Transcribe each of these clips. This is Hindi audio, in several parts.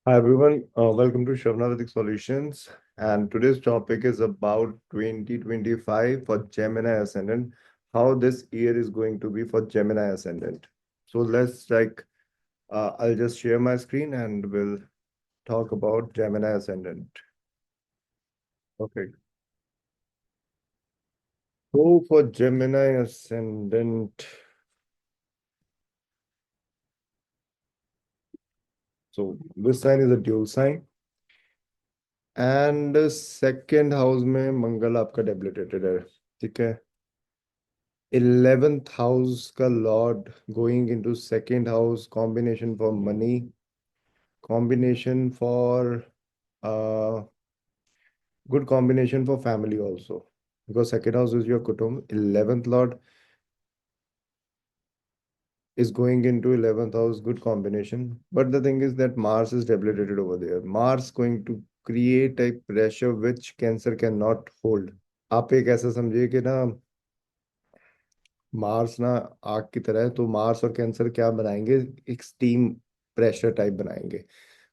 Hi everyone, welcome to Shravanavedik Solutions. And today's topic is about 2025 for Gemini Ascendant, how this year is going to be for Gemini Ascendant. So I'll just share my screen and we'll talk about Gemini Ascendant. Okay. So for Gemini Ascendant, so this sign is a dual sign. And second house में मंगल आपका डेबिलिटेटेड है. ठीक है. 11th हाउस का Lord going into second house, combination for money, combination for good combination for family also, because second house is your कुटुंब. 11th Lord is going into 11th house, good combination. But the thing is that Mars is debilitated over there. Mars going to create a pressure which Cancer cannot hold. आप एक ऐसा समझिए कि ना, मार्स ना आग की तरह है, तो मार्स और कैंसर क्या बनाएंगे, एक स्टीम प्रेशर टाइप बनाएंगे.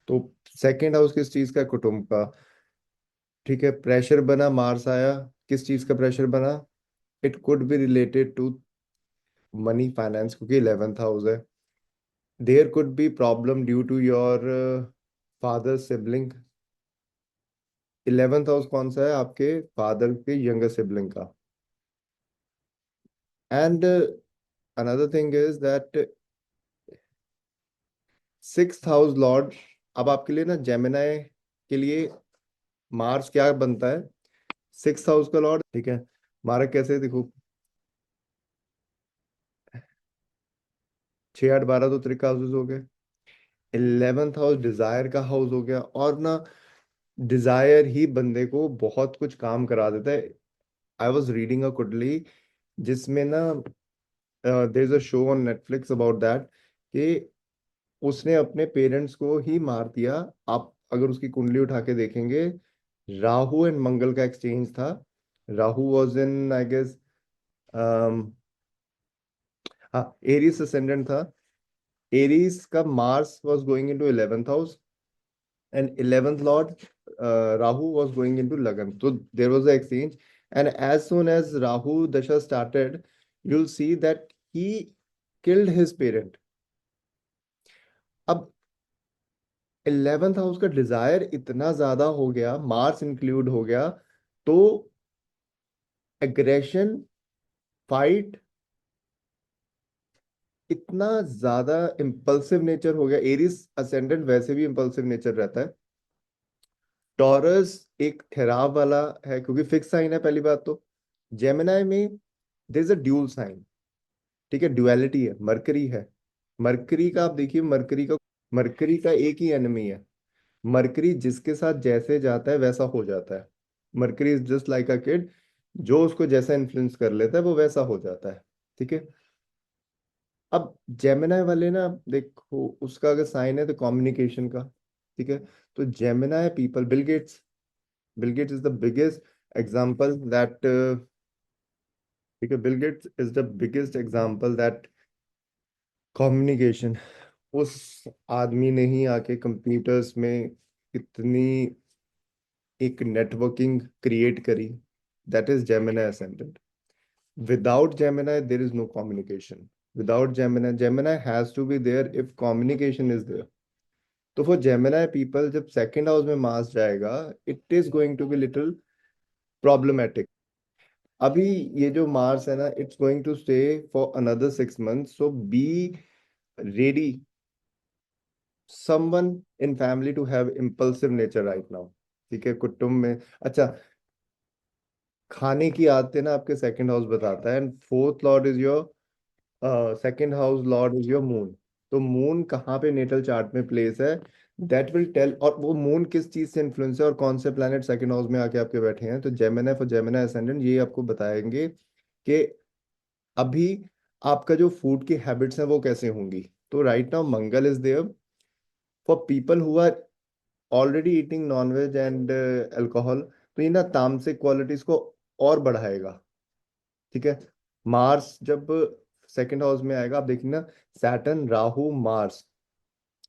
तो सेकेंड हाउस किस चीज का, कुटुंब का. ठीक है. प्रेशर बना, मार्स आया, किस चीज का प्रेशर बना. It could be related to money finance, क्योंकि 11th हाउस है. There could be problem due to your father sibling. 11th house कौन सा है, आपके फादर के यंगर सिबलिंग का. And another thing is that 6th house lord, अब आपके लिए ना जेमिनाई के लिए मार्स क्या बनता है, 6th हाउस का लॉर्ड. ठीक है. मार्क कैसे देखो, 6 8 12 तो त्रिक हाउसेस हो गए. 11th हाउस डिजायर का हाउस हो गया. और ना, डिजायर ही बंदे को बहुत कुछ काम करा देता है. आई वॉज रीडिंग अ कुंडली जिसमें ना, there is a show on Netflix about that, कि उसने अपने पेरेंट्स को ही मार दिया. आप अगर उसकी कुंडली उठा के देखेंगे, राहु एंड मंगल का एक्सचेंज था. Rahu was in, I guess, हाँ, एरीज असेंडेंट था. एरीज का Mars was going into 11th house, and 11th lord Rahu was going into लगन. तो there was a exchange. And as soon as Rahu दशा started, you'll see that he killed his parent. अब 11th हाउस का डिजायर इतना ज्यादा हो गया, मार्स इंक्लूड हो गया, तो एग्रेशन, फाइट, इतना ज्यादा इम्पल्सिव नेचर हो गया. एरिस असेंडेंट वैसे भी इम्पल्सिव नेचर रहता है. टॉरस एक ठहराव वाला है, क्योंकि फिक्स साइन है पहली बात तो. जेमिनाई में there is a dual sign. ठीक है. ड्युअलिटी है, मरकरी है. मरकरी का आप देखिए, मरकरी का एक ही एनिमी है. मरकरी जिसके साथ जैसे जाता है वैसा हो जाता है. Mercury is just like a kid, जो उसको जैसा इन्फ्लुएंस कर लेता है वो वैसा हो जाता है. ठीक है. अब जेमिनाई वाले ना, देखो उसका अगर साइन है तो कम्युनिकेशन का. ठीक है. तो Gemini people, Bill Gates is the biggest example that, ठीक है, Bill Gates is the biggest example that communication. उस आदमी ने ही आके कंप्यूटर्स में इतनी एक नेटवर्किंग क्रिएट करी. That is Gemini ascendant. Without Gemini, there is no communication. Without Gemini, Gemini has to be there if communication is there. तो फॉर जेमिनाई पीपल, जब सेकेंड हाउस में मास जाएगा, it is going to be little problematic. अभी ये जो मार्स है ना, it's going to stay for another 6 months, so be ready. Someone in family to have impulsive nature right now. ठीक है. कुटुंब में, अच्छा, खाने की आदतें ना आपके सेकंड हाउस बताता है. And fourth Lord is your, second house Lord is your moon. तो मून कहाँ पे नेटल चार्ट में प्लेस है, दैट विल टेल. और वो मून किस चीज से इन्फ्लुएंस है और कौन से प्लैनेट सेकंड हाउस में आके आपके बैठे हैं. तो जेमिनी फॉर जेमिनी असेंडेंट ये आपको बताएंगे कि अभी आपका जो फूड की हैबिट्स हैं वो कैसे होंगी. तो right now Mangal is there for people who are already eating nonveg and alcohol. तो ये ना तामसिक क्वालिटीज को और बढ़ाएगा. ठीक है. मार्स जब सेकंड हाउस में आएगा, आप देखिए ना, सैटर्न, राहु, मार्स,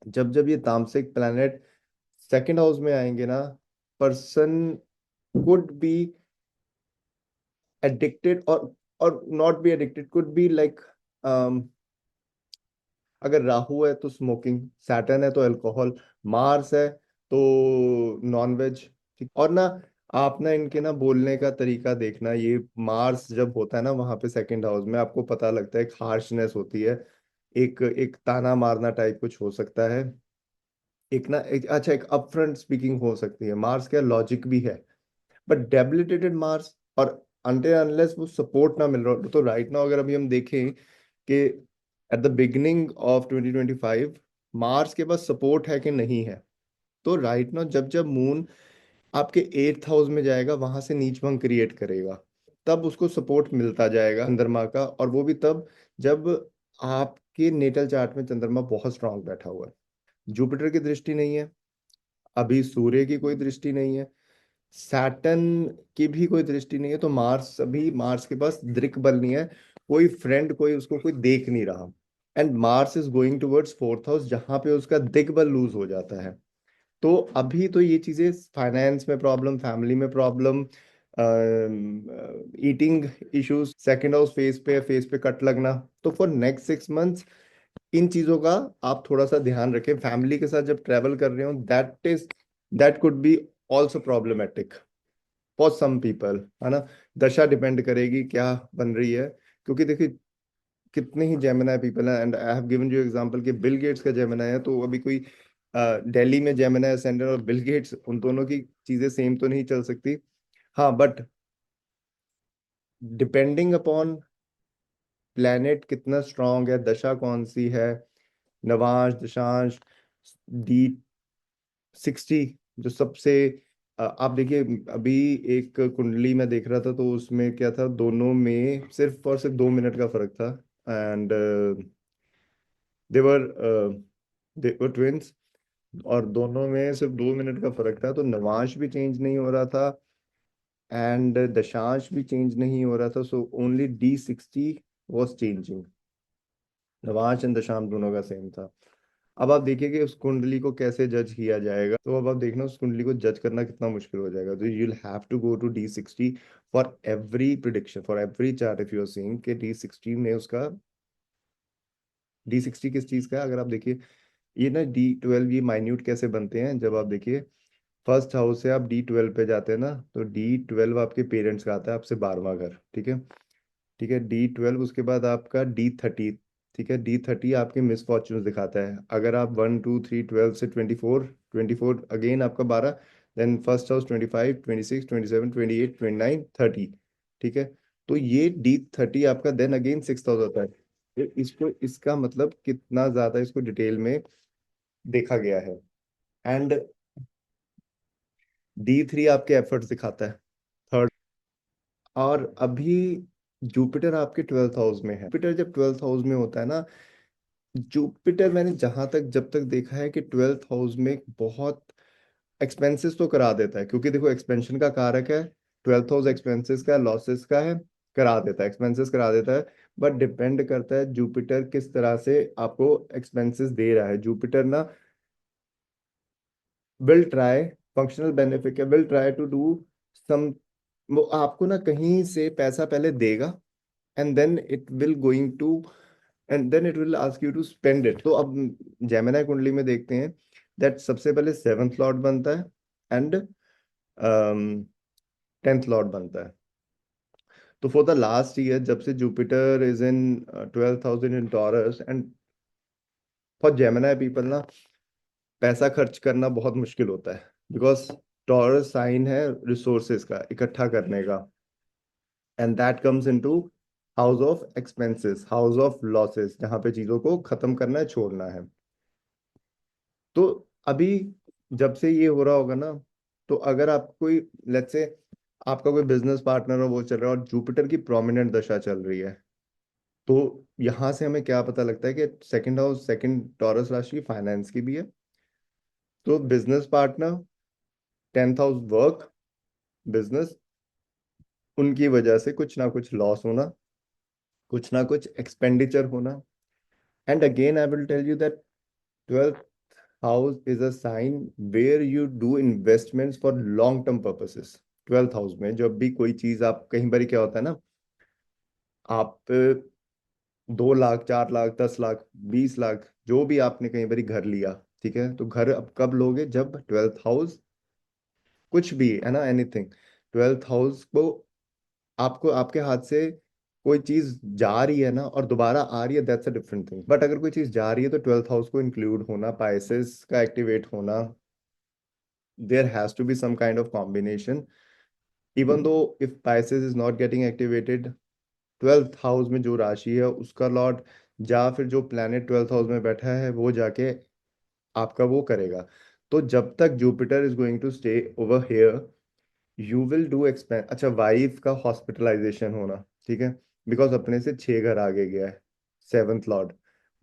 जब जब ये तामसिक प्लैनेट सेकंड हाउस में आएंगे ना, पर्सन कुड बी एडिक्टेड, और not be addicted, could be like, अगर राहु है तो स्मोकिंग, सैटर्न है तो अल्कोहल, मार्स है तो नॉनवेज। ठीक, और ना आप ना इनके ना बोलने का तरीका देखना, ये मार्स जब होता है ना वहां पे सेकंड हाउस में, आपको पता लगता है एक हार्शनेस होती है, एक एक ताना मारना टाइप कुछ हो सकता है, एक ना एक, अच्छा, एक अपफ्रंट स्पीकिंग हो सकती है। मार्स क्या लॉजिक भी है, बट डेबिलिटेटेड मार्स, और अनटिल अनलेस वो सपोर्ट ना मिल रहा हो, तो राइट नाउ अगर अभी हम देखें कि at the beginning of 2025 Mars के पास सपोर्ट है कि नहीं है, तो राइट नाउ जब जब मून आपके 8th हाउस में जाएगा, वहां से नीच भंग क्रिएट करेगा, तब उसको सपोर्ट मिलता जाएगा चंद्रमा का, और वो भी तब जब आपके नेटल चार्ट में चंद्रमा बहुत स्ट्रांग बैठा हुआ है। जुपिटर की दृष्टि नहीं है, अभी सूर्य की कोई दृष्टि नहीं है, सैटर्न की भी कोई दृष्टि नहीं है, तो मार्स, अभी मार्स के पास दृक बल नहीं है, कोई फ्रेंड कोई उसको कोई देख नहीं रहा, and Mars is going towards 4th house, जहां पे उसका दिग्बल लूज हो जाता है। तो अभी तो ये चीजें, फाइनेंस में प्रॉब्लम, फैमिली में problem, eating issues, second house face पे कट लगना, तो फॉर नेक्स्ट 6 मंथ्स इन चीजों का आप थोड़ा सा ध्यान रखें। फैमिली के साथ जब ट्रेवल कर रहे हो, that could be also problematic for some people, है ना। दशा डिपेंड करेगी क्या बन रही है, क्योंकि देखिए कितने ही जेमिनाई पीपल हैं, and I have given you example कि बिल गेट्स का जेमिनाई है, तो अभी कोई दिल्ली में जेमिनाई असेंडेंट और बिल गेट्स, उन दोनों की चीजें सेम तो नहीं चल सकती। हाँ, बट डिपेंडिंग अपॉन प्लेनेट कितना स्ट्रांग है, दशा कौन सी है, नवांश दशांश, D60, जो सबसे आप देखिए, अभी एक कुंडली में देख रहा था, तो उसमें क्या था, दोनों में सिर्फ और सिर्फ 2 मिनट का फर्क था, एंड देवर देवर ट्विंस, और दोनों में सिर्फ 2 मिनट का फर्क था, तो नवांश भी चेंज नहीं हो रहा था, एंड दशांश भी चेंज नहीं हो रहा था, so only D60 was changing, Navamsa and दशांश दोनों का सेम था। अब आप देखिए कि उस कुंडली को कैसे जज किया जाएगा, तो अब आप देखना उस कुंडली को जज करना कितना मुश्किल हो जाएगा, तो you will have to go to D60 for every prediction, for every chart, if you are seeing कि D60 में उसका, D60 किस चीज का है, अगर आप देखिए ये ना D12, ये माइन्यूट कैसे बनते हैं, जब आप देखिए फर्स्ट हाउस से आप D12 पे जाते हैं ना, तो D12 आपके पेरेंट्स का आता है, आपसे 12वां घर, ठीक है। ठीक है, D12, उसके बाद आपका D30, ठीक है, D30 आपके मिसफॉर्चून्स दिखाता है, अगर आप 1 2 3 12 से 24, 24 अगेन आपका 12, देन फर्स्ट हाउस 25 26 27 28 29 30, ठीक है। तो ये D30 आपका देन अगेन 6th हाउस होता है। इसको, इसका मतलब कितना ज्यादा इसको डिटेल में देखा गया है, एंड D3 आपके एफर्ट्स दिखाता है, थर्ड। और अभी जुपिटर आपके 12th हाउस में है, जुपिटर जब 12th हाउस में होता है ना, जुपिटर मैंने जहां तक जब तक देखा है कि 12th हाउस में बहुत एक्सपेंसेस तो करा देता है, क्योंकि देखो एक्सपेंशन का कारक है, 12th हाउस एक्सपेंसेस का, लॉसेस का है, करा देता है, एक्सपेंसेस करा देता है, बट डिपेंड करता है जुपिटर किस तरह से आपको एक्सपेंसेस दे रहा है। जुपिटर ना विल ट्राई, फंक्शनल बेनिफिट है, will try to do some, वो आपको ना कहीं से पैसा पहले देगा, and then it will going to, and then it will ask you to spend it. तो अब जेमिनी कुंडली में देखते हैं दैट सबसे पहले 7th लॉर्ड बनता है, एंड 10th लॉर्ड बनता है। तो फॉर द लास्ट ईयर, जब से Jupiter is in 12th house in taurus, and for Gemini people ना पैसा खर्च करना बहुत मुश्किल होता है, बिकॉज टॉरस साइन है रिसोर्सेज का इकट्ठा करने का, and that comes into house of expenses, house of losses, जहां पे चीजों को खत्म करना है, छोड़ना है। तो अभी जब से ये हो रहा होगा ना, तो अगर आप कोई, लेट्स से आपका कोई बिजनेस पार्टनर हो, वो चल रहा है और जुपिटर की प्रोमिनेंट दशा चल रही है, तो यहां से हमें क्या पता लगता है कि सेकंड हाउस, सेकंड टॉरस राशि फाइनेंस की भी है, तो business partner, 10th house work, business, उनकी वजह से कुछ ना कुछ लॉस होना, कुछ ना कुछ एक्सपेंडिचर होना, and again I will tell you that 12th house is a sign where you do investments for long term purposes. 12th house में जब भी कोई चीज आप कहीं बार क्या होता है ना, आप 2 लाख, 4 लाख, 10 लाख, 20 लाख, जो भी आपने कहीं बार घर लिया, ठीक है, तो घर अब कब लोगे, जब 12th हाउस, कुछ भी है ना, एनीथिंग, 12th हाउस को आपको आपके हाथ से कोई चीज जा रही है ना और दोबारा आ रही है, that's a different thing. But अगर कोई चीज जा रही है तो 12th हाउस को इंक्लूड होना, पाइसेस का एक्टिवेट होना, there has to be some kind of combination. Even though if Pisces is not getting activated, 12th house में जो राशि है उसका लॉर्ड, या फिर जो प्लैनेट 12th हाउस में बैठा है वो जाके आपका वो करेगा। तो जब तक Jupiter is going to stay over here, you will do expense. अच्छा, वाइफ का हॉस्पिटलाइजेशन होना, ठीक है, बिकॉज अपने से 6 घर आगे गया है, 7th लॉर्ड,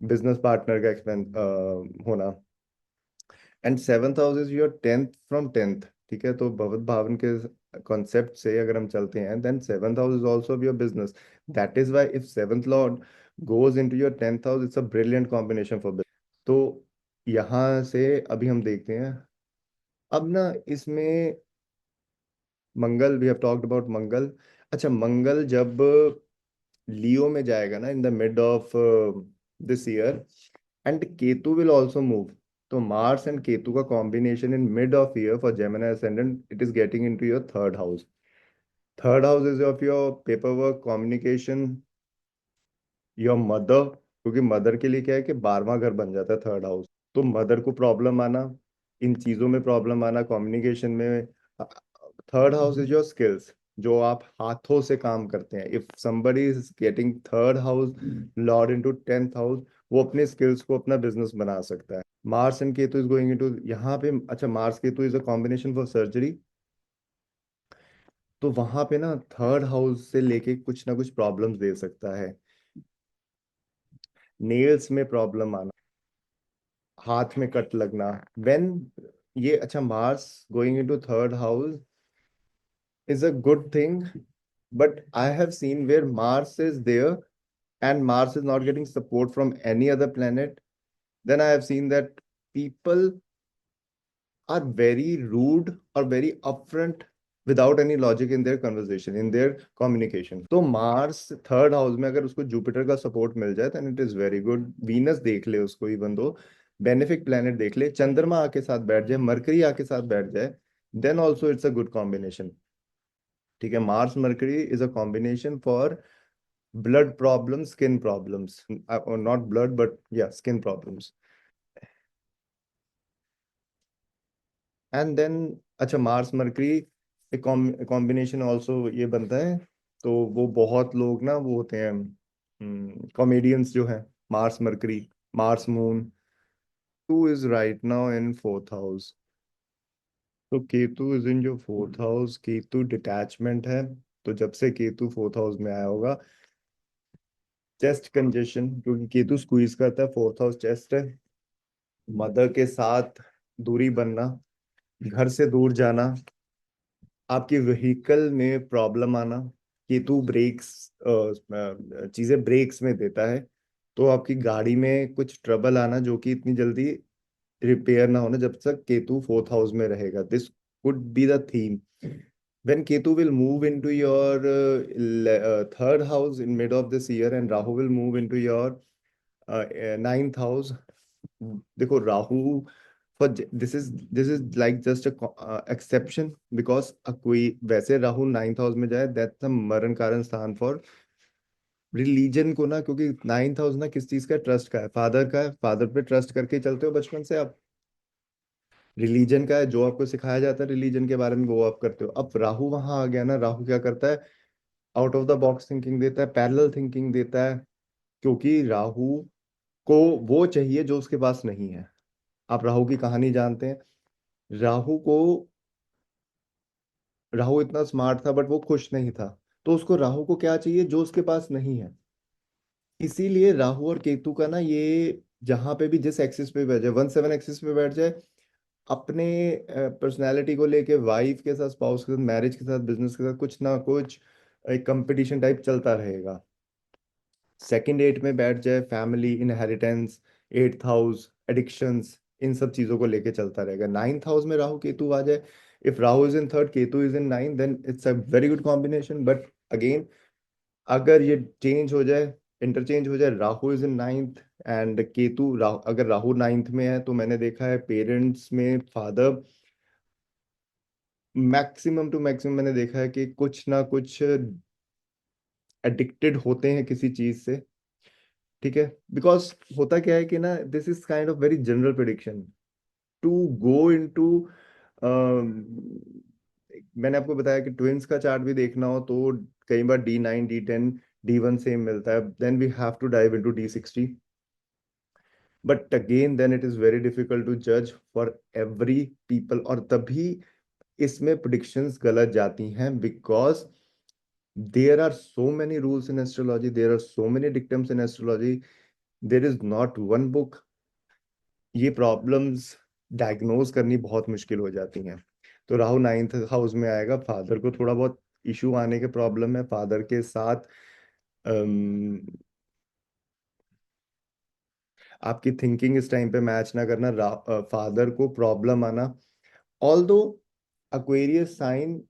बिजनेस पार्टनर का एक्सपेंस होना। And 7th house is your 10th from 10th, ठीक है, तो भगवत भावन के कॉन्सेप्ट से अगर हम चलते हैं, then 7th house is also your business. That is why if 7th lord goes in to your 10th house, it's a brilliant combination for business. तो यहाँ से अभी हम देखते हैं, अब ना इसमें मंगल, वी हैव टॉक्ड अबाउट मंगल। अच्छा, मंगल जब लियो में जाएगा ना in the mid of this year, and Ketu will also move, तो मार्स एंड केतु का combination in mid of year for Gemini ascendant, it is getting into your 3rd house. 3rd house is of your paper work, communication, your mother, क्योंकि मदर के लिए क्या है कि 12वां घर बन जाता है 3rd हाउस। तो मदर को प्रॉब्लम आना, इन चीजों में प्रॉब्लम आना, कम्युनिकेशन में। 3rd house is your skills, जो आप हाथों से काम करते हैं। If somebody is getting 3rd house Lord into 10th house, वो अपने स्किल्स को अपना बिजनेस बना सकता है। Mars and Ketu is going into यहाँ पे, अच्छा, Mars Ketu is a combination for surgery, तो वहां पे ना 3rd हाउस से लेके कुछ ना कुछ प्रॉब्लम्स दे सकता है। नेल्स में प्रॉब्लम आना, हाथ में कट लगना, व्हेन ये, अच्छा, Mars going into 3rd house is a good thing, but I have seen where Mars is there and Mars is not getting support from any other planet, then I have seen that people are very rude or very upfront without any logic in their conversation, in their communication. तो मार्स 3rd हाउस में अगर उसको जुपिटर का सपोर्ट मिल जाए, then it is very good। Venus देख ले उसको, इवन दो बेनिफिक प्लेनेट देख ले, चंद्रमा आके साथ बैठ जाए, मरकरी आके साथ बैठ जाए, then also it's a good combination. ठीक है, Mars Mercury is a combination for blood problems, skin problems, or not blood, but yeah, skin problems. And then, अच्छा, मार्स मरकरी एक कॉम्बिनेशन ऑल्सो ये बनता है, तो वो बहुत लोग ना वो होते हैं कॉमेडियंस जो हैं, Mars mercury, Mars moon. Ketu is right now in 4th house, तो केतु इज इन जो 4th हाउस, केतु डिटैचमेंट है। तो जब से केतु 4th हाउस में आया होगा, चेस्ट कंजेशन, क्योंकि केतु स्क्वीज करता है, 4th हाउस चेस्ट है, मदर के साथ दूरी बनना, घर से दूर जाना, आपके व्हीकल में प्रॉब्लम आना। केतु ब्रेक्स, चीजें ब्रेक्स में देता है, तो आपकी गाड़ी में कुछ ट्रबल आना जो कि इतनी जल्दी रिपेयर ना होना जब तक केतु 4th हाउस में रहेगा। This could be the theme when Ketu will move into your 3rd house in mid of this year, and Rahu will move into your 9th house। देखो, Rahu for this is like just a exception, because कोई वैसे राहु 9th हाउस में जाए, दैट्स अ मरण कारण स्थान फॉर रिलीजन को ना, क्योंकि 9th हाउस ना किस चीज का, ट्रस्ट का है, फादर का है, फादर पे ट्रस्ट करके चलते हो बचपन से आप। रिलीजन का है, जो आपको सिखाया जाता है रिलीजन के बारे में वो आप करते हो। अब राहु वहां आ गया ना, राहु क्या करता है, out of the box thinking देता है, पैरेलल थिंकिंग देता है, क्योंकि राहु को वो चाहिए जो उसके पास नहीं है। आप राहु की कहानी जानते हैं, राहु को, राहु इतना स्मार्ट था बट वो खुश नहीं था, तो उसको राहु को क्या चाहिए जो उसके पास नहीं है। इसीलिए राहु और केतु का ना ये, जहां पे भी जिस एक्सिस पे बैठ जाए, 1-7 एक्सिस पे बैठ जाए, अपने पर्सनैलिटी को लेके, वाइफ के साथ, स्पाउस के साथ, मैरिज के साथ, बिजनेस के साथ कुछ ना कुछ एक कंपटीशन टाइप चलता रहेगा। 2nd 8 में बैठ जाए, family, inheritance, 8th house, addictions, इन सब चीजों को लेके चलता रहेगा। नाइन्थ हाउस में राहु केतु आ जाए, if Rahu is in third, Ketu is in nine, then it's a very good combination. But again, अगर ये चेंज हो जाए, इंटरचेंज हो जाए, Rahu is in ninth and Ketu, अगर राहु नाइन्थ में है, तो मैंने देखा है पेरेंट्स में फादर मैक्सिमम टू मैक्सिमम, मैंने देखा है कि कुछ ना कुछ एडिक्टेड होते हैं किसी चीज से। ठीक है, बिकॉज होता क्या है कि ना, this is kind of very general prediction to go into. मैंने आपको बताया कि ट्विंस का चार्ट भी देखना हो तो कई बार D9 D10 D1 सेम मिलता है, then we have to dive into D60। But again then it is very difficult to जज फॉर एवरी पीपल, और तभी इसमें प्रिडिक्शंस गलत जाती हैं, because there are so many rules in astrology, there are so many dictums in astrology, there is not one book। ये प्रॉब्लम्स डायग्नोज करनी बहुत मुश्किल हो जाती हैं। तो राहु नाइन्थ हाउस में आएगा, फादर को थोड़ा बहुत इशू आने के प्रॉब्लम है, फादर के साथ आपकी थिंकिंग इस टाइम पे मैच ना करना, फादर को प्रॉब्लम आना। ऑल्दो एक्वेरियस साइन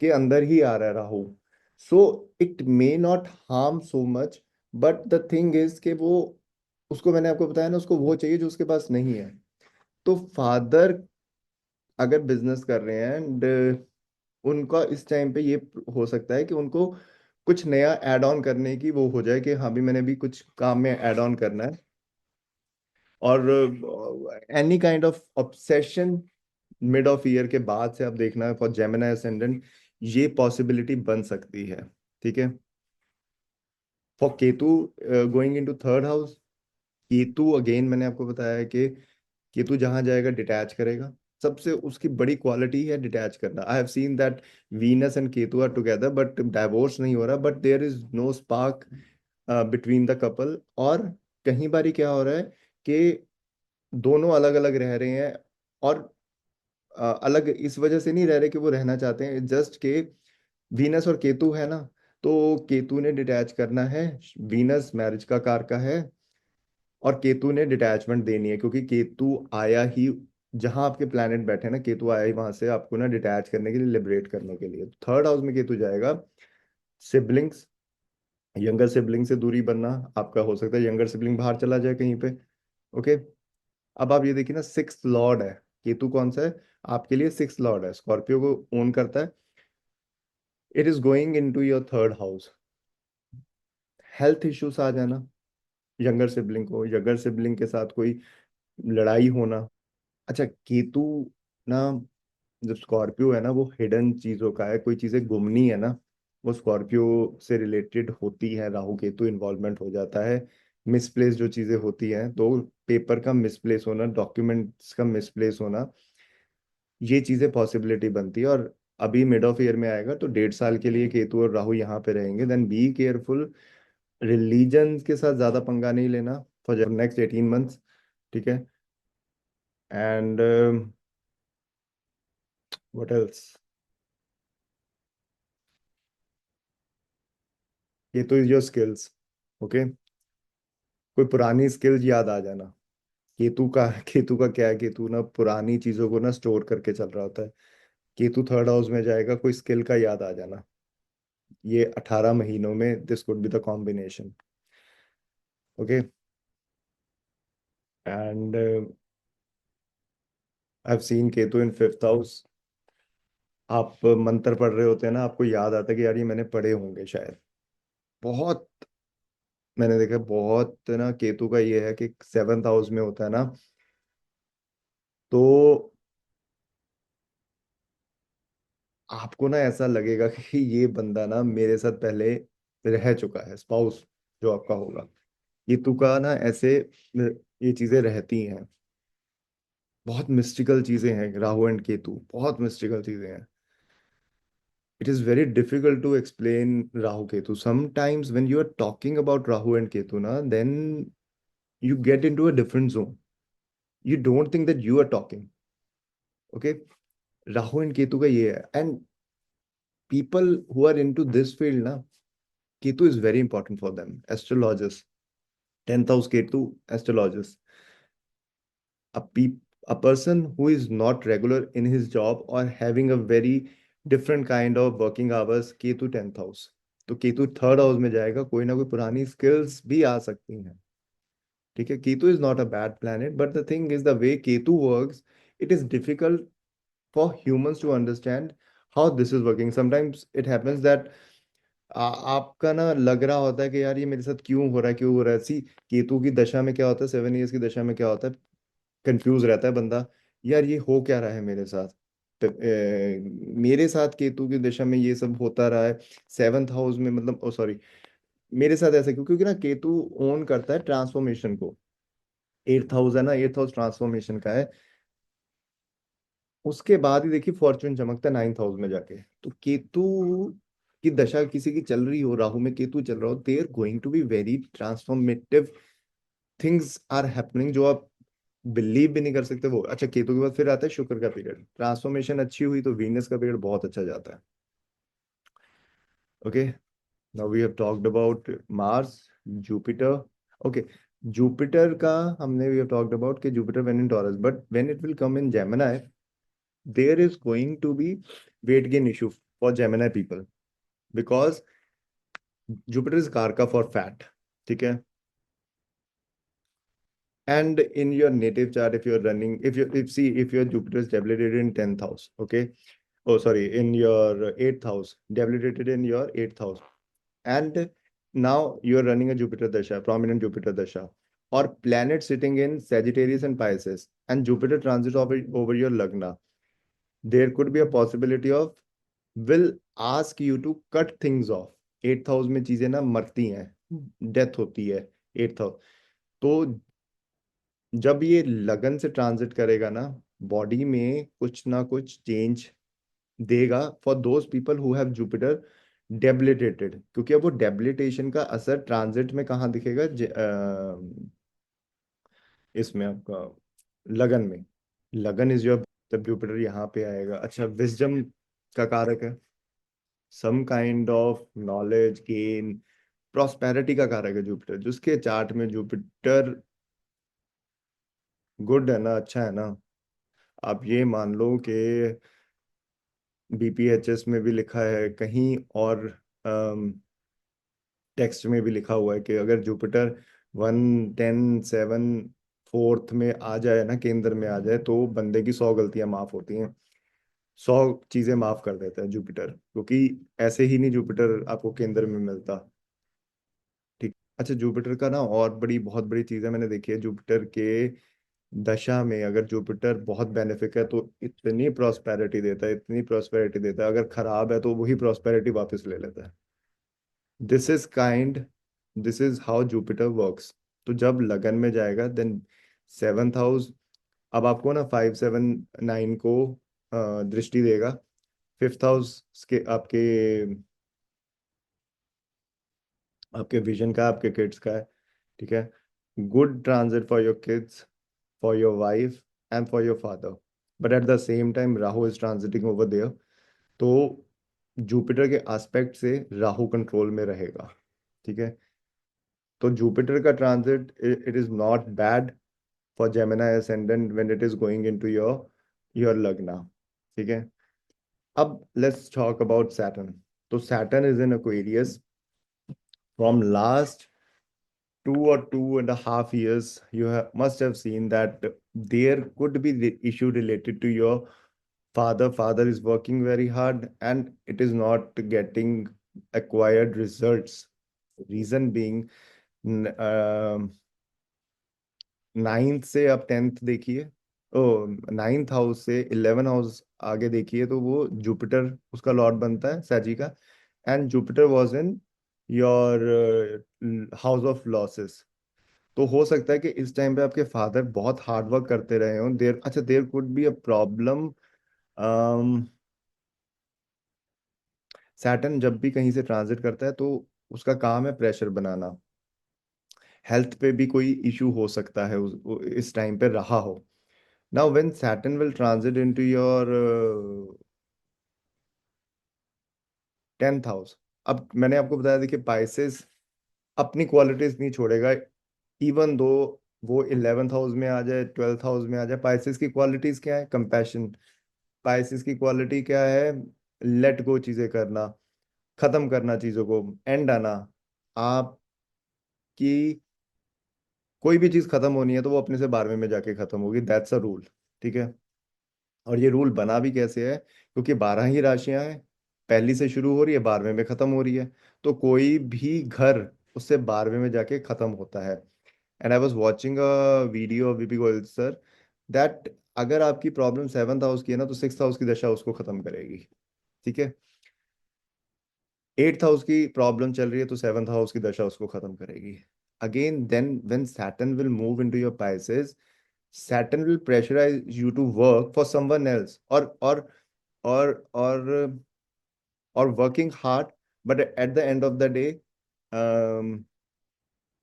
के अंदर ही आ रहा है Rahu, so it may not harm so much, but the thing is कि वो, उसको मैंने आपको बताया ना, उसको वो चाहिए जो उसके पास नहीं है। तो फादर अगर बिजनेस कर रहे हैं एंड उनका इस टाइम पे ये हो सकता है कि उनको कुछ नया ऐड ऑन करने की वो हो जाए कि हाँ भी मैंने भी कुछ काम में ऐड ऑन करना है, और any kind of obsession mid of year के बाद से आप देखना है फॉर जेमिनी असेंडेंट, ये पॉसिबिलिटी बन सकती है। ठीक है, for Ketu going into third house, Ketu again मैंने आपको बताया है कि केतु जहां जाएगा डिटैच करेगा। सबसे उसकी बड़ी क्वालिटी है डिटैच करना। I have seen that Venus and Ketu are together but divorce नहीं हो रहा, but there is no spark between the couple. और कहीं बारी क्या हो रहा है कि दोनों अलग अलग रह रहे हैं, और अलग इस वजह से नहीं रह रहे कि वो रहना चाहते हैं, जस्ट के वीनस और केतु है ना, तो केतु ने डिटैच करना है। वीनस मैरिज का कारक है, और केतु ने डिटैचमेंट देनी है, क्योंकि केतु आया ही, जहां आपके प्लैनेट बैठे हैं ना, केतु आया ही वहां से आपको ना डिटैच करने के लिए, लिबरेट करने के लिए। थर्ड हाउस में केतु जाएगा, सिबलिंग्स, यंगर सिबलिंग से दूरी बनना। आपका हो सकता है यंगर सिबलिंग बाहर चला जाए कहीं पे। ओके, अब आप ये देखिए ना, सिक्स लॉर्ड है केतु, कौन सा है आपके लिए? सिक्स लॉर्ड है, स्कॉर्पियो को ओन करता है। It is going in to your third house. Health issues आ जाना, यंगर सिबलिंग को, यंगर सिबलिंग के साथ कोई लड़ाई होना। अच्छा, केतु ना, जब स्कॉर्पियो है ना, वो हिडन चीजों का है, कोई चीजें गुमनी है ना, वो स्कॉर्पियो से रिलेटेड होती है। राहु केतु इन्वॉल्वमेंट हो जाता है, मिसप्लेस जो चीजें होती हैं, तो पेपर का मिसप्लेस होना, डॉक्यूमेंट्स का मिसप्लेस होना, ये चीजें पॉसिबिलिटी बनती है। और अभी मिड ऑफ ईयर में आएगा, तो 1.5 साल के लिए केतु और राहु यहाँ पे रहेंगे। देन बी केयरफुल, रिलीजन के साथ ज्यादा पंगा नहीं लेना फॉर नेक्स्ट 18 मंथ्स। ठीक है, एंड व्हाट एल्स, ये तो इज योर स्किल्स। ओके, कोई पुरानी स्किल्स याद आ जाना। केतु का क्या है, केतु ना पुरानी चीजों को ना स्टोर करके चल रहा होता है। केतु थर्ड हाउस में जाएगा, कोई स्किल का याद आ जाना। ये 18 महीनों में this could be the combination. Okay, and I have scene Ketu in fifth house. आप मंत्र पढ़ रहे होते हैं ना, आपको याद आता है कि यार ये मैंने पढ़े होंगे शायद। बहुत मैंने देखा, बहुत ना केतु का ये है कि सेवन्थ हाउस में होता है ना, तो आपको ना ऐसा लगेगा कि ये बंदा ना मेरे साथ पहले रह चुका है, स्पाउस जो आपका होगा। केतु का ना ऐसे ये चीजें रहती हैं, बहुत मिस्टिकल चीजें हैं। राहु एंड केतु बहुत मिस्टिकल चीजें हैं। It is very difficult to explain Rahu Ketu. Sometimes when you are talking about Rahu and Ketu ना, then you get into a different zone. You don't think that you are talking. Okay, Rahu and Ketu का ये है, and people who are into this field ना, Ketu is very important for them. Astrologist, 10th house Ketu, astrologist, a peop a person who is not regular in his job or having a very different kind of working hours, Ketu 10th house, तो केतु 3rd हाउस में जाएगा, कोई ना कोई पुरानी स्किल्स भी आ सकती हैं। ठीक है, Ketu is not a bad planet, but the thing is the way Ketu works, it is difficult for humans to understand how this is working. Sometimes it happens that आपका ना लग रहा होता है कि यार ये मेरे साथ क्यों हो रहा है, क्यों हो रहा है। सी, केतु की दशा में क्या होता है, 7 इयर्स की दशा में क्या होता है, कंफ्यूज रहता है बंदा, यार ये हो क्या रहा है मेरे साथ। तो, मेरे साथ केतु की दशा में ये सब होता रहा है। 7th हाउस में, मतलब ओ सॉरी, मेरे साथ ऐसा क्यों, क्योंकि ना केतु ओन करता है ट्रांसफॉर्मेशन को। 8th हाउस है ना, 8th हाउस ट्रांसफॉर्मेशन का है। उसके बाद ही देखिए फॉर्चून चमकता है 9th हाउस में जाके। तो केतु की दशा किसी की चल रही हो, राहु में केतु चल रहा हो, they are going to be very transformative things are happening, जो आप बिलीव भी नहीं कर सकते। वो अच्छा, केतु के बाद फिर आता है शुक्र का पीरियड, ट्रांसफॉर्मेशन अच्छी हुई तो वीनस का पीरियड बहुत अच्छा जाता है। Okay, now we have talked about Mars, Jupiter. Okay, Jupiter का हमने वी हैव टॉक्ड अबाउट कि Jupiter when in Taurus, but when it will come in Gemini, there is going to be weight gain issue for Gemini people, because Jupiter is Karka for fat. ठीक है, and in your native chart, if you're running, if your Jupiter is debilitated in 10th house, okay, oh sorry, in your 8th house, debilitated in your 8th house, and now you're running a Jupiter dasha, prominent Jupiter dasha, or planet sitting in Sagittarius and Pisces, and Jupiter transit over your lagna, there could be a possibility of will ask you to cut things off। 8th house में चीजें ना मरती हैं, डेथ होती है 8th हाउस। तो जब ये लगन से ट्रांजिट करेगा ना, बॉडी में कुछ ना कुछ चेंज देगा for those people who have Jupiter debilitated, क्योंकि अब वो डेबिलिटेशन का असर ट्रांजिट में कहाँ दिखेगा, इसमें आपका लगन में। लगन इज योर, तब जुपिटर यहाँ पे आएगा। अच्छा, विजडम का कारक है, some kind of knowledge gain, prosperity का कारक है जुपिटर। जिसके चार्ट में जुपिटर गुड है ना, अच्छा है ना, आप ये मान लो कि बीपीएचएस में भी लिखा है कहीं, और टेक्स्ट में भी लिखा हुआ है कि अगर जुपिटर 1 10 7 फोर्थ में आ जाए ना, केंद्र में आ जाए, तो बंदे की 100 गलतियां माफ होती हैं। 100 चीजें माफ कर देता है जुपिटर, क्योंकि ऐसे ही नहीं जुपिटर आपको केंद्र में मिलता। ठीक। अच्छा, जुपिटर का ना और बड़ी बहुत बड़ी चीज है, मैंने देखी है जुपिटर के दशा में, अगर जुपिटर बहुत बेनिफिक है तो इतनी प्रॉस्पेरिटी देता है, इतनी प्रॉस्पेरिटी देता है, अगर खराब है तो वही प्रॉस्पेरिटी वापस ले लेता है। This is kind, this is how Jupiter works. तो जब लगन में जाएगा, देन 7th हाउस, अब आपको ना 5 7 9 को दृष्टि देगा। 5th हाउस के आपके आपके विजन का, आपके किड्स का है। ठीक है, good transit for your kids, for your wife and for your father, but at the same time Rahu is transiting over there, तो जुपिटर के एस्पेक्ट से राहु कंट्रोल में रहेगा। ठीक है, तो जुपिटर का transit, it is not bad for Gemini ascendant when it is going into your लग्ना। ठीक है, अब लेट्स टॉक अबाउट सैटर्न। तो Saturn is in Aquarius from last 2 or 2.5 years. You must have seen that there could be the issue related to your father. Father is working very hard and it is not getting acquired results. Reason being, 9th से आप 10th देखिए, ओ 9th हाउस से 11th हाउस आगे देखिए, तो वो जुपिटर उसका लॉर्ड बनता है सैजी का, and Jupiter was in your house of losses. तो हो सकता है कि इस टाइम पे आपके फादर बहुत हार्ड वर्क करते रहे हों, देर अच्छा there could be a problem. Saturn जब भी कहीं से ट्रांजिट करता है तो उसका काम है प्रेशर बनाना। हेल्थ पे भी कोई इशू हो सकता है इस टाइम पे रहा हो। Now when Saturn will transit into your 10th house, अब मैंने आपको बताया, देखिए पाइसेस अपनी क्वालिटीज नहीं छोड़ेगा, इवन दो वो 11th हाउस में आ जाए, 12th हाउस में आ जाए। पाइसेस की क्वालिटीज क्या है? कंपैशन। पाइसेस की क्वालिटी क्या है? लेट गो चीजें करना, खत्म करना चीजों को, एंड आना। आपकी कोई भी चीज खत्म होनी है तो वो अपने से 12वें में जाके खत्म होगी, दैट्स अ रूल। ठीक है। और ये रूल बना भी कैसे है? क्योंकि 12 ही राशियां हैं, पहली से शुरू हो रही है, 12वें में खत्म हो रही है। तो कोई भी घर उससे 12वें में जाके खत्म होता है। And I was watching a video of VP Goyal sir, that अगर आपकी प्रॉब्लम 7th हाउस की है ना, तो 6th हाउस की दशा उसको खत्म करेगी। ठीक है। 8th हाउस की प्रॉब्लम चल रही है तो 7th हाउस की दशा उसको खत्म करेगी। Again then when Saturn will move into your Pisces, Saturn will pressurize you to work for someone else, और और working hard, but at the end of the day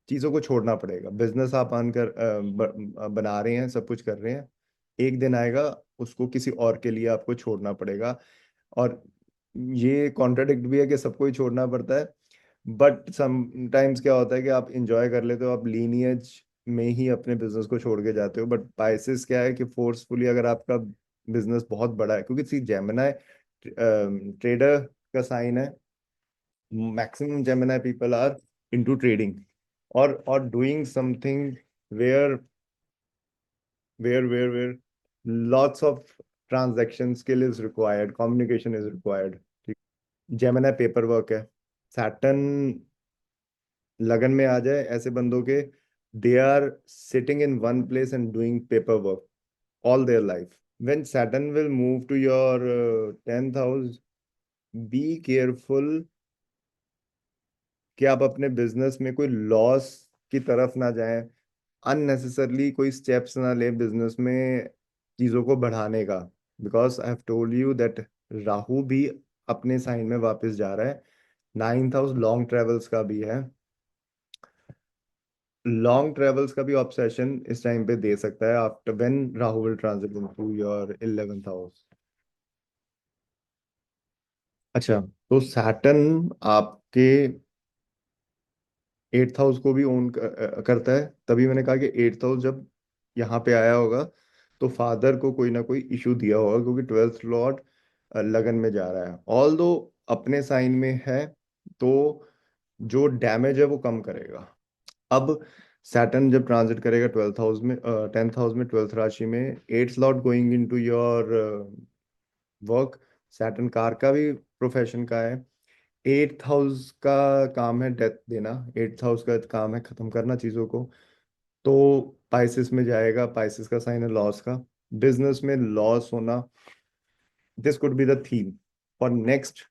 चीज़ों को छोड़ना पड़ेगा। बिजनेस आप आन कर बना रहे हैं, सब कुछ कर रहे हैं, एक दिन आएगा उसको किसी और के लिए आपको छोड़ना पड़ेगा। और ये कॉन्ट्राडिक्ट भी है कि सबको ही छोड़ना पड़ता है, बट समटाइम्स क्या होता है कि आप इंजॉय कर लेते हो, आप लीनियज में ही अपने बिजनेस को छोड़ के जाते हो। बट पाइसेस क्या है कि फोर्सफुली अगर आपका बिजनेस बहुत बड़ा है, क्योंकि सी जेमिनाई ट्रेडर का साइन है, maximum Gemini people are into trading और doing something where where lots of transaction skill is required, communication is required। Gemini paper work है। सैटर्न लगन में आ जाए ऐसे बंदों के, they are sitting in one place and doing paper work all their life. When Saturn will move to your 10th house, be careful कि आप अपने बिजनेस में कोई लॉस की तरफ ना जाएं, अननेसेसरली कोई स्टेप्स ना ले बिजनेस में चीजों को बढ़ाने का। Because I have told you that Rahu भी अपने साइन में वापस जा रहा है। 9th हाउस लॉन्ग ट्रेवल्स का भी है, लॉन्ग ट्रेवल्स का भी ऑब्सेशन इस टाइम पे दे सकता है after when Rahu will transit into your 11th house. अच्छा, तो सैटर्न आपके 8th हाउस को भी ओन करता है, तभी मैंने कहा कि 8th हाउस जब यहाँ पे आया होगा तो फादर को कोई ना कोई इशू दिया होगा, क्योंकि 12th लॉर्ड लगन में जा रहा है। ऑल दो अपने साइन में है, तो जो डैमेज है वो कम करेगा। अब सैटर्न जब ट्रांजिट करेगा 12th हाउस में, 10th हाउस में, 12th राशि में, 8th Lord going into your work. Saturn car का भी प्रोफेशन का है। 8th हाउस का काम है डेथ देना, 8th हाउस का काम है खत्म करना चीजों को। तो पाइसिस में जाएगा, पाइसिस का साइन है लॉस का, बिजनेस में लॉस होना। This could be the theme for next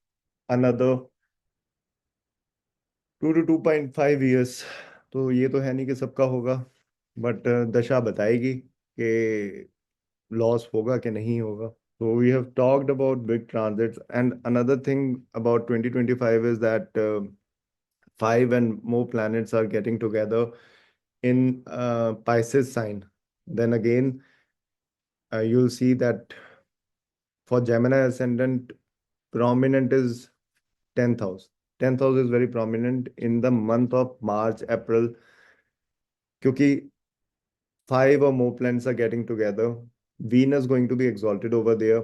another 2 to 2.5 years। तो ये तो है नहीं कि सबका होगा, बट दशा बताएगी कि लॉस होगा कि नहीं होगा। So we have talked about big transits, and another thing about 2025 is that five and more planets are getting together in Pisces sign. Then again, you'll see that for Gemini ascendant, prominent is 10th house. 10th house is very prominent in the month of March, April, क्योंकि five or more planets are getting together. Venus going to be exalted over there,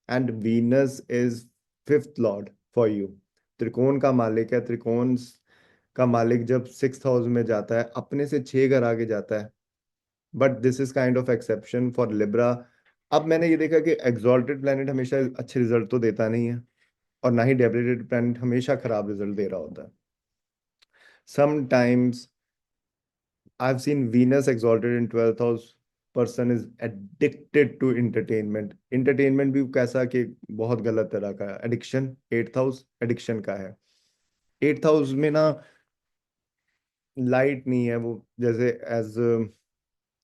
and Venus is fifth lord for you। त्रिकोण का मालिक है। त्रिकोण का मालिक जब 6th हाउस में जाता है, अपने से 6 घर आगे जाता है। But this is kind of exception for Libra. अब मैंने ये देखा कि एग्जॉल्टेड प्लैनेट हमेशा अच्छे रिजल्ट तो देता नहीं है, और ना ही डेबिलिटेड प्लैनेट हमेशा खराब रिजल्ट दे रहा होता है। Sometimes I've seen Venus exalted in 12th house. Person is addicted to entertainment। entertainment भी कैसा कि बहुत गलत तरह का है। एडिक्शन 8th हाउस एडिक्शन का है। 8th हाउस में ना लाइट नहीं है वो, जैसे एज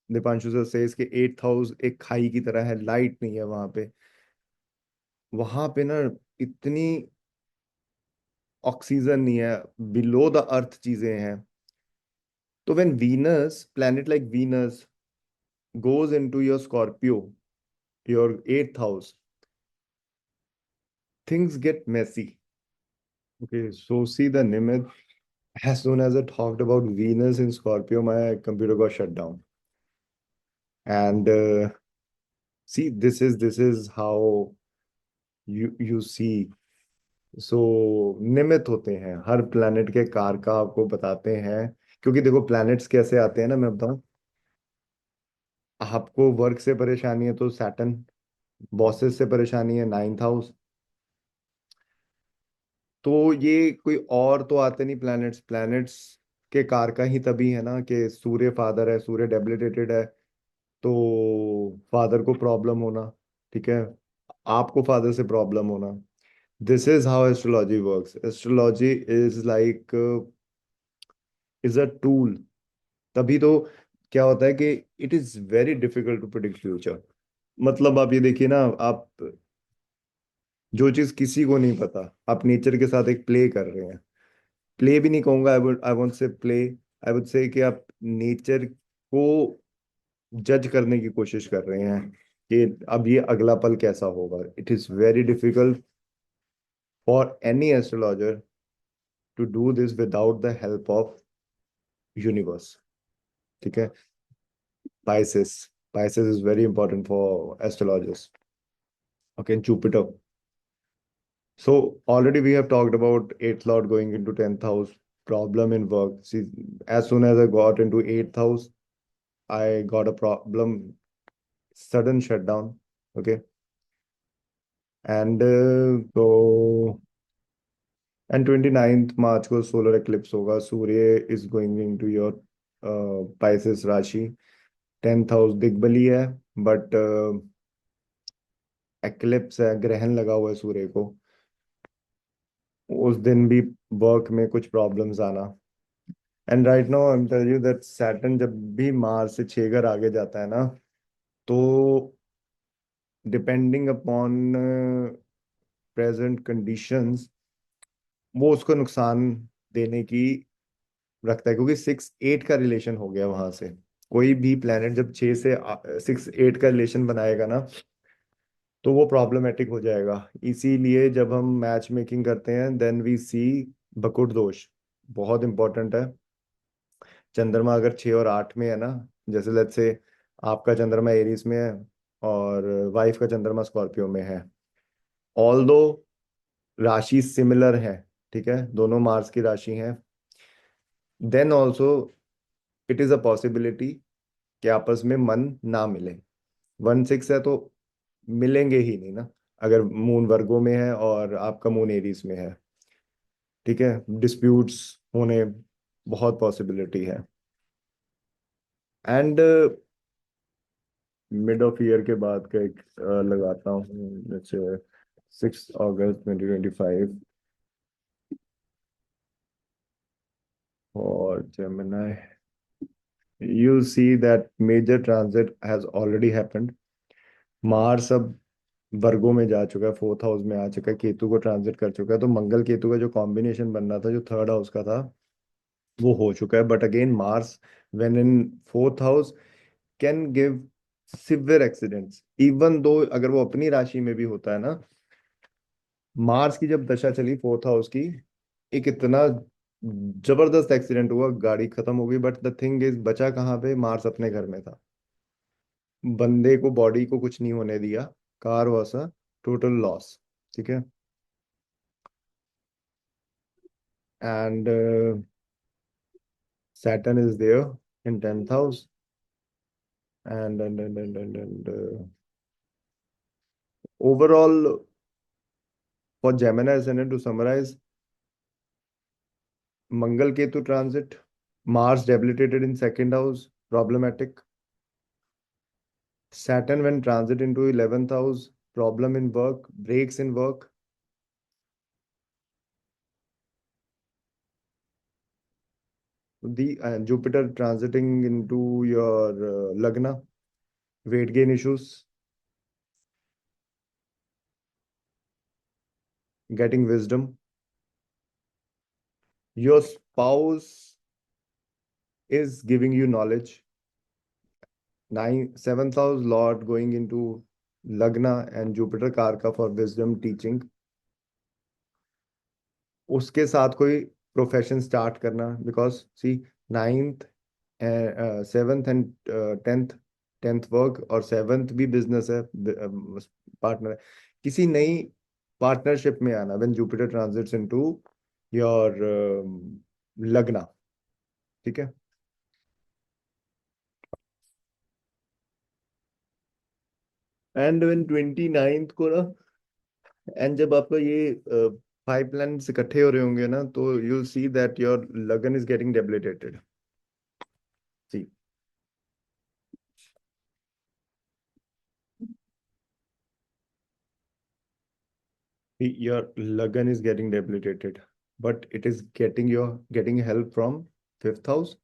दीपांशु सर से इसके 8th हाउस एक खाई की तरह है, लाइट नहीं है वहां पे। वहां पे ना इतनी ऑक्सीजन नहीं है, बिलो द अर्थ चीजें हैं। तो when Venus, planet like Venus goes into your Scorpio, your 8th house, things get messy। Okay, so see the Nimit, as soon as I talked about Venus in Scorpio, my computer got shut down। And see this is how you see. So निमित होते हैं हर प्लैनेट के कार का आपको बताते हैं। क्योंकि देखो प्लैनेट्स कैसे आते हैं ना, मैं बताऊं। आपको वर्क से परेशानी है तो सैटर्न, बॉसेस से परेशानी है नाइन्थ हाउस। तो ये कोई और तो आते नहीं प्लैनेट्स, प्लैनेट्स के कारका ही तभी है ना कि सूर्य फादर है, सूर्य डेबिलिटेटेड है। तो फादर को प्रॉब्लम होना, ठीक है, आपको फादर से प्रॉब्लम होना। This is how astrology works. Astrology is like, is a tool. तभी तो क्या होता है कि it is very difficult to predict future. मतलब आप ये देखिए ना, आप जो चीज किसी को नहीं पता, आप नेचर के साथ एक प्ले कर रहे हैं। प्ले भी नहीं कहूंगा, I won't say play, I would say कि आप नेचर को जज करने की कोशिश कर रहे हैं कि अब ये अगला पल कैसा होगा। It is very difficult for any astrologer to do this without the help of universe, ठीक है। Pisces, Pisces is very important for astrologers. Okay, Jupiter. So already we have talked about eighth lord going into 10th house, problem in work. See, as soon as I got into eighth house, I got a problem, sudden shutdown. Okay, and so and 29th March को solar eclipse होगा. सूर्य is going into your Pisces राशि. 10th house दिग्बली है, but eclipse है, ग्रहण लगा हुआ है सूर्य को। उस दिन भी वर्क में कुछ प्रॉब्लम्स आना। And right now I am tell you that Saturn जब भी मार्स से 6 घर आगे जाता है ना, तो डिपेंडिंग अपॉन प्रेजेंट कंडीशंस वो उसको नुकसान देने की रखता है। क्योंकि 6-8 का रिलेशन हो गया वहां से। कोई भी प्लेनेट जब 6 से 6-8 का रिलेशन बनाएगा ना, तो वो प्रॉब्लमेटिक हो जाएगा। इसीलिए जब हम मैच मेकिंग करते हैं देन वी सी बकुट दोष, बहुत इंपॉर्टेंट है। चंद्रमा अगर 6 और 8 में है ना, जैसे लेट्स से आपका चंद्रमा एरीज में है और वाइफ का चंद्रमा स्कॉर्पियो में है, ऑल दो राशि सिमिलर है, ठीक है, दोनों मार्स की राशि हैं, then also it is a possibility कि आपस में मन ना मिले। 1-6 है तो मिलेंगे ही नहीं ना, अगर मून वर्गो में है और आपका मून एरीज में है, ठीक है। डिस्प्यूट्स होने बहुत पॉसिबिलिटी है। एंड मिड ऑफ ईयर के बाद का एक लगाता हूँ, जैसे 6 अगस्त 2025 और Gemini, you see that major transit has already happened. Mars अब वर्गो में जा चुका है, 4th हाउस में आ चुका है, केतु को ट्रांजिट कर चुका है। तो मंगल केतु का जो कॉम्बिनेशन बन रहा था, जो 3rd हाउस का था, वो हो चुका है। But again Mars when in 4th house can give severe accidents, even though अगर वो अपनी राशि में भी होता है ना। मार्स की जब दशा चली 4th हाउस की, एक इतना जबरदस्त एक्सीडेंट हुआ, गाड़ी खत्म हो गई। बट द थिंग इज बचा कहाँ पे, मार्स अपने घर में था, बंदे को बॉडी को कुछ नहीं होने दिया। Car was a total loss, ठीक है। And Saturn is there in 10th house and overall for Gemini ascendant to summarise, Mangal Ketu transit, Mars debilitated in 2nd house, problematic. Saturn when transit into 11th house, problem in work, breaks in work. The Jupiter transiting into your Lagna, weight gain issues, getting wisdom. Your spouse is giving you knowledge. 7th house Lord going into Lagna and Jupiter Karka for wisdom teaching. उसके साथ कोई प्रोफेशन स्टार्ट करना, because see 9th 7th and 10th 10th work और 7th भी बिजनेस है, पार्टनर है, किसी नई पार्टनरशिप में आना when Jupiter transits into your लग्ना, ठीक है। एंड व्हेन 29th को ना, एंड जब आपका ये 5 प्लैनेट्स इकट्ठे हो रहे होंगे ना, तो you'll see that your लगन is getting debilitated. See, your लगन is getting debilitated, but it is getting help from 5th house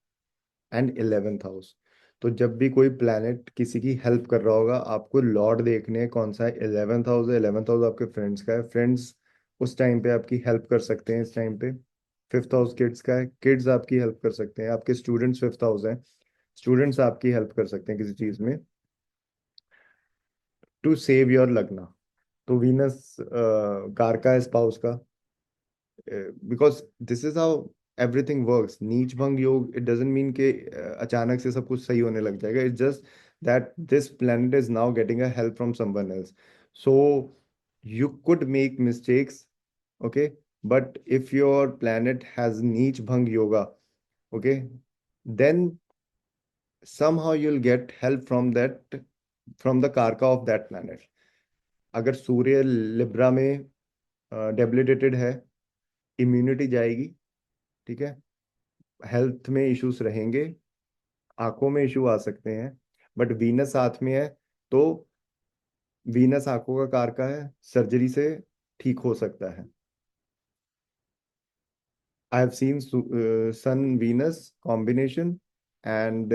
and 11th house. तो जब भी कोई प्लैनेट किसी की हेल्प कर रहा होगा, आपको लॉर्ड देखने हैं कौन सा है। 11th हाउस है, 11th हाउस आपके फ्रेंड्स का है, फ्रेंड्स उस टाइम पे आपकी हेल्प कर सकते हैं इस टाइम पे। 5th हाउस किड्स का है, किड्स आपकी हेल्प कर सकते हैं, आपके स्टूडेंट्स 5th हाउस हैं, स्टूडेंट्स आपकी हेल्प कर सकते हैं किसी चीज में, टू सेव योर लगना। तो वीनस कारका है स्पाउस का, because this is how everything works. नीच भंग योग, इट डजंट मीन के अचानक से सब कुछ सही होने लग जाएगा। It's just that this planet is now getting a help from someone else. So you could make mistakes, okay, but if your planet has neech bhang yoga, okay, then somehow you'll get help from that, from the karka of that planet। अगर सूर्य लिब्रा में डेबिलिटेटेड है, इम्यूनिटी जाएगी, ठीक है, हेल्थ में इश्यूज रहेंगे, आंखों में इशू आ सकते हैं। बट वीनस साथ में है, तो वीनस आंखों का कारका है, सर्जरी से ठीक हो सकता है। I have seen Sun Venus combination, and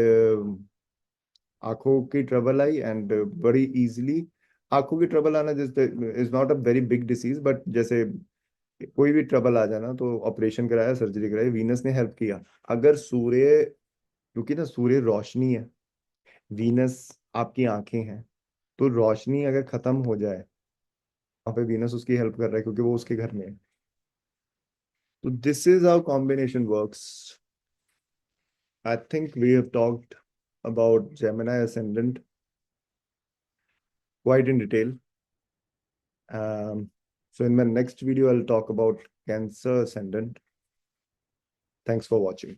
आंखों की ट्रबल आई, एंड बड़ी इजीली आंखों की ट्रबल आना is not a very big disease, but जैसे कोई भी ट्रबल आ जाना तो ऑपरेशन कराया, सर्जरी कराई, वीनस ने हेल्प किया। अगर सूर्य, क्योंकि ना सूर्य रोशनी है, वीनस आपकी आंखें हैं, तो रोशनी अगर खत्म हो जाए, वहां पे वीनस उसकी हेल्प कर रहा है क्योंकि वो उसके घर में है। तो this is how combination works. I think we have talked about Gemini ascendant quite in detail. So in my next video, I'll talk about Cancer ascendant. Thanks for watching.